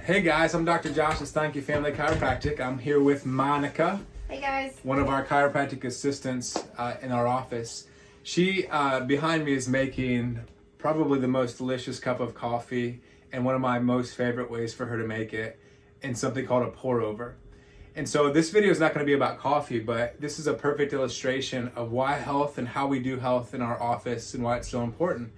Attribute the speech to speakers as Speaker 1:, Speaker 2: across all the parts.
Speaker 1: Hey guys, I'm Dr. Josh at Thank You Family Chiropractic. I'm here with Monica.
Speaker 2: Hey guys.
Speaker 1: One of our chiropractic assistants in our office. She, behind me, is making probably the most delicious cup of coffee and one of my most favorite ways for her to make it in something called a pour over. And so this video is not going to be about coffee, but this is a perfect illustration of why health and how we do health in our office and why it's so important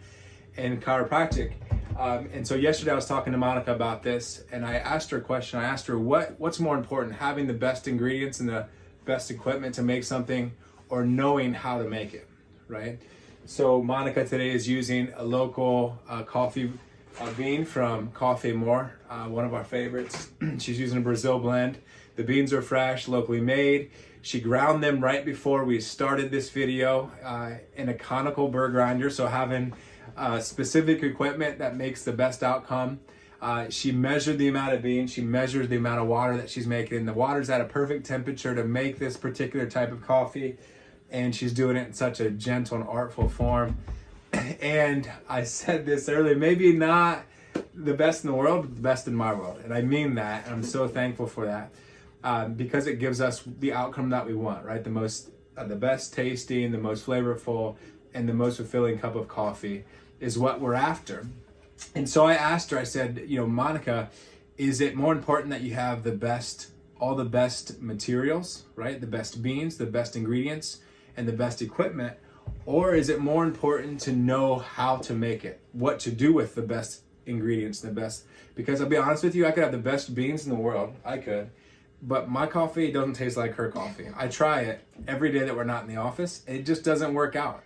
Speaker 1: in chiropractic. And so yesterday I was talking to Monica about this, and I asked her a question. I asked her what's more important, having the best ingredients and the best equipment to make something, or knowing how to make it, right? So Monica today is using a local coffee bean from Coffee More, one of our favorites. She's using a Brazil blend. The beans are fresh, locally made. She ground them right before we started this video in a conical burr grinder, so having specific equipment that makes the best outcome. She measured the amount of beans, she measured the amount of water that she's making, and the water's at a perfect temperature to make this particular type of coffee, and she's doing it in such a gentle and artful form. And I said this earlier, maybe not the best in the world, but the best in my world, and I mean that, and I'm so thankful for that, because it gives us the outcome that we want, right? The best tasting, the most flavorful, and the most fulfilling cup of coffee is what we're after. And so I asked her, I said, Monica, is it more important that you have all the best materials, right? The best beans, the best ingredients, and the best equipment? Or is it more important to know how to make it, what to do with the best ingredients, because I'll be honest with you, I could have the best beans in the world, I could, but my coffee doesn't taste like her coffee. I try it every day that we're not in the office. It just doesn't work out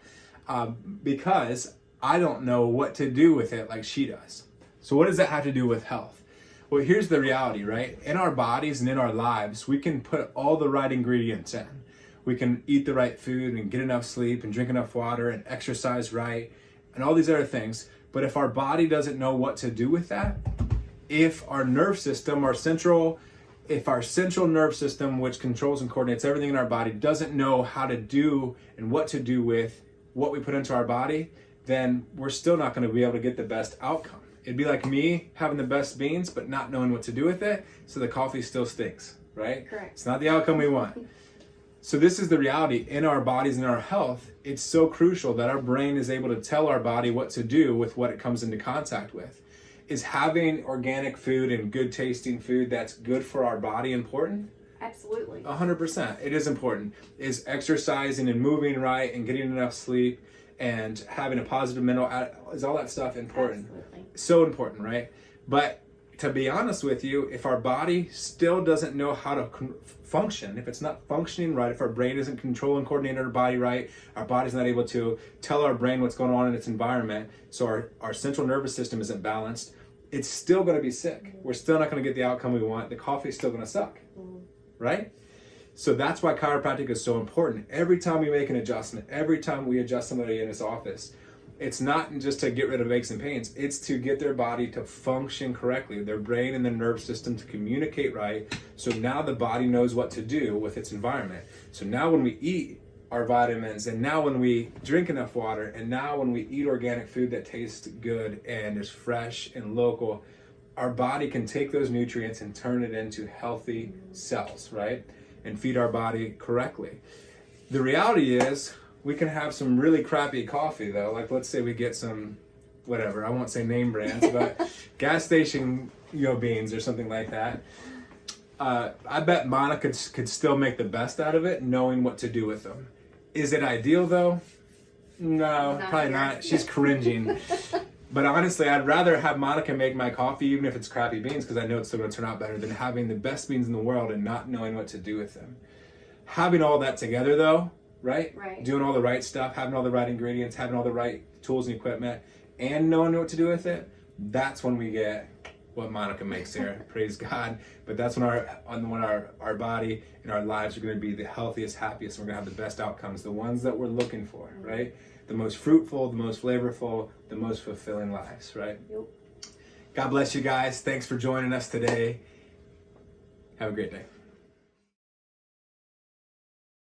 Speaker 1: because I don't know what to do with it like she does. So what does that have to do with health? Well, here's the reality, right? In our bodies and in our lives, we can put all the right ingredients in. We can eat the right food and get enough sleep and drink enough water and exercise right and all these other things. But if our body doesn't know what to do with that, if our nerve system, if our central nerve system, which controls and coordinates everything in our body, doesn't know how to do and what to do with what we put into our body, then we're still not going to be able to get the best outcome. It'd be like me having the best beans, but not knowing what to do with it, so the coffee still stinks, right?
Speaker 2: Correct.
Speaker 1: It's not the outcome we want. So this is the reality in our bodies and our health. It's so crucial that our brain is able to tell our body what to do with what it comes into contact with. Is having organic food and good tasting food that's good for our body important?
Speaker 2: Absolutely.
Speaker 1: 100%. It is important. Is exercising and moving right and getting enough sleep and having a positive mental, is all that stuff important?
Speaker 2: Absolutely.
Speaker 1: So important, right? But to be honest with you, if our body still doesn't know how to function, if it's not functioning right, if our brain isn't controlling and coordinating our body right, our body's not able to tell our brain what's going on in its environment, so our central nervous system isn't balanced, it's still going to be sick. We're still not going to get the outcome we want. The coffee's still going to suck, right? So that's why chiropractic is so important. Every time we make an adjustment, every time we adjust somebody in this office, it's not just to get rid of aches and pains, it's to get their body to function correctly, their brain and their nerve system to communicate right, so now the body knows what to do with its environment. So now when we eat our vitamins, and now when we drink enough water, and now when we eat organic food that tastes good and is fresh and local, our body can take those nutrients and turn it into healthy cells, right? And feed our body correctly. The reality is, we can have some really crappy coffee though. Like let's say we get some, whatever, I won't say name brands, but gas station beans or something like that. I bet Monica could still make the best out of it knowing what to do with them. Is it ideal though? No, probably not. She's cringing. But honestly, I'd rather have Monica make my coffee, even if it's crappy beans, because I know it's still going to turn out better, than having the best beans in the world and not knowing what to do with them. Having all that together though, right? Doing all the right stuff, having all the right ingredients, having all the right tools and equipment, and knowing what to do with it, that's when we get what Monica makes here. Praise God. But that's when our body and our lives are going to be the healthiest, happiest. We're going to have the best outcomes, the ones that we're looking for, right? The most fruitful, the most flavorful, the most fulfilling lives, right?
Speaker 2: Yep.
Speaker 1: God bless you guys. Thanks for joining us today. Have a great day.